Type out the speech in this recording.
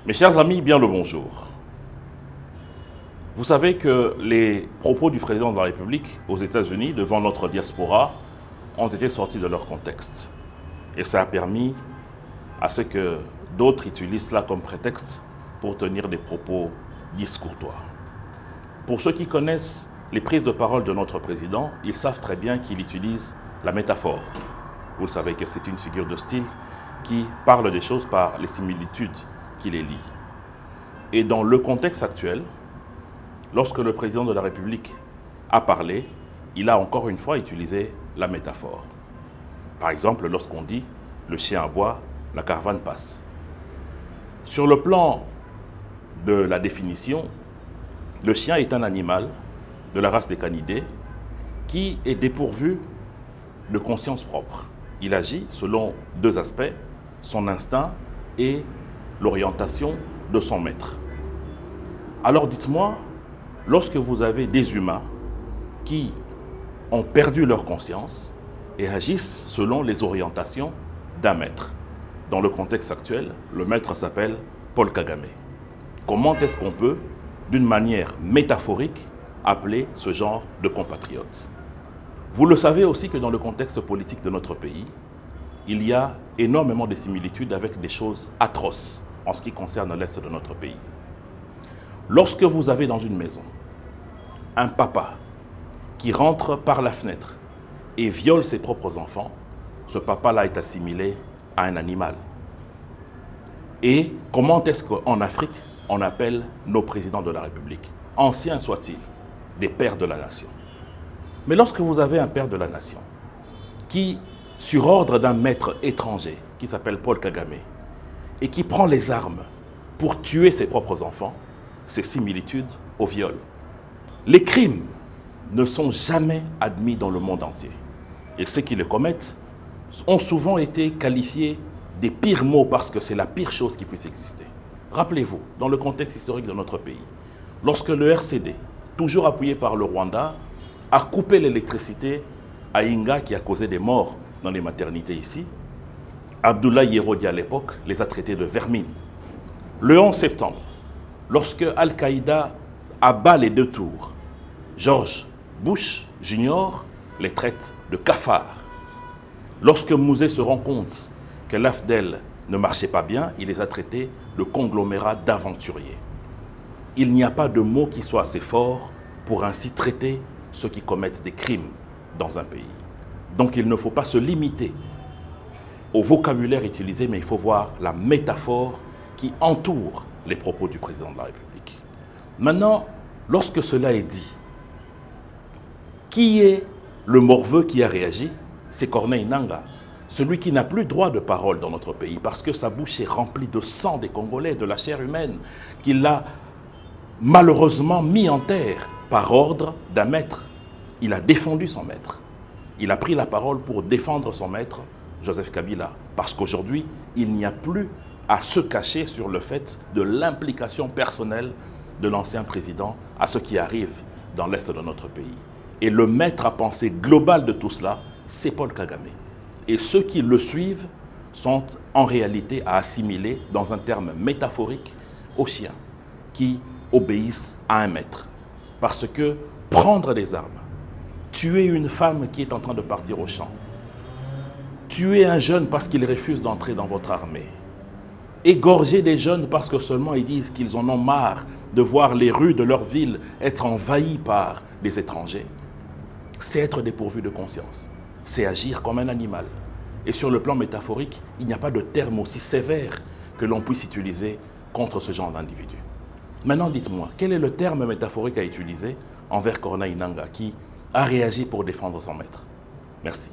Mes chers amis, bien le bonjour. Vous savez que les propos du président de la République aux États-Unis devant notre diaspora ont été sortis de leur contexte. Et ça a permis à ce que d'autres utilisent cela comme prétexte pour tenir des propos discourtois. Pour ceux qui connaissent les prises de parole de notre président, ils savent très bien qu'il utilise la métaphore. Vous le savez que c'est une figure de style qui parle des choses par les similitudes qui les lient. Et dans le contexte actuel, lorsque le président de la République a parlé, il a encore une fois utilisé la métaphore. Par exemple, lorsqu'on dit « le chien aboie, la caravane passe ». Sur le plan de la définition, le chien est un animal de la race des canidés qui est dépourvu de conscience propre. Il agit selon deux aspects, son instinct et l'orientation de son maître. Alors dites-moi, lorsque vous avez des humains qui ont perdu leur conscience et agissent selon les orientations d'un maître, dans le contexte actuel, le maître s'appelle Paul Kagame. Comment est-ce qu'on peut, d'une manière métaphorique, appeler ce genre de compatriotes? Vous le savez aussi que dans le contexte politique de notre pays, il y a énormément de similitudes avec des choses atroces en ce qui concerne l'Est de notre pays. Lorsque vous avez dans une maison un papa qui rentre par la fenêtre et viole ses propres enfants, ce papa-là est assimilé à un animal. Et comment est-ce qu'en Afrique, on appelle nos présidents de la République, anciens soient-ils, des pères de la nation? Mais lorsque vous avez un père de la nation qui, sur ordre d'un maître étranger qui s'appelle Paul Kagame, et qui prend les armes pour tuer ses propres enfants, c'est similitude au viol. Les crimes ne sont jamais admis dans le monde entier. Et ceux qui les commettent ont souvent été qualifiés des pires maux parce que c'est la pire chose qui puisse exister. Rappelez-vous, dans le contexte historique de notre pays, lorsque le RCD, toujours appuyé par le Rwanda, a coupé l'électricité à Inga qui a causé des morts dans les maternités ici, Abdoulaye Yerodi à l'époque les a traités de vermine. Le 11 septembre, lorsque Al-Qaïda abat les deux tours, George Bush Jr. les traite de cafards. Lorsque Mouzé se rend compte que l'AFDEL ne marchait pas bien, il les a traités de conglomérats d'aventuriers. Il n'y a pas de mot qui soit assez fort pour ainsi traiter ceux qui commettent des crimes dans un pays. Donc il ne faut pas se limiter au vocabulaire utilisé, mais il faut voir la métaphore qui entoure les propos du président de la République. Maintenant, lorsque cela est dit, qui est le morveux qui a réagi? C'est Corneille Nangaa, celui qui n'a plus droit de parole dans notre pays parce que sa bouche est remplie de sang des Congolais, de la chair humaine, qu'il a malheureusement mis en terre par ordre d'un maître. Il a défendu son maître. Il a pris la parole pour défendre son maître, Joseph Kabila, parce qu'aujourd'hui, il n'y a plus à se cacher sur le fait de l'implication personnelle de l'ancien président à ce qui arrive dans l'Est de notre pays. Et le maître à penser global de tout cela, c'est Paul Kagame. Et ceux qui le suivent sont en réalité à assimiler dans un terme métaphorique aux chiens qui obéissent à un maître. Parce que prendre des armes, tuer une femme qui est en train de partir au champ, tuer un jeune parce qu'il refuse d'entrer dans votre armée, égorger des jeunes parce que seulement ils disent qu'ils en ont marre de voir les rues de leur ville être envahies par des étrangers, c'est être dépourvu de conscience, c'est agir comme un animal. Et sur le plan métaphorique, il n'y a pas de terme aussi sévère que l'on puisse utiliser contre ce genre d'individu. Maintenant, dites-moi, quel est le terme métaphorique à utiliser envers Corneille Nangaa qui a réagi pour défendre son maître? Merci.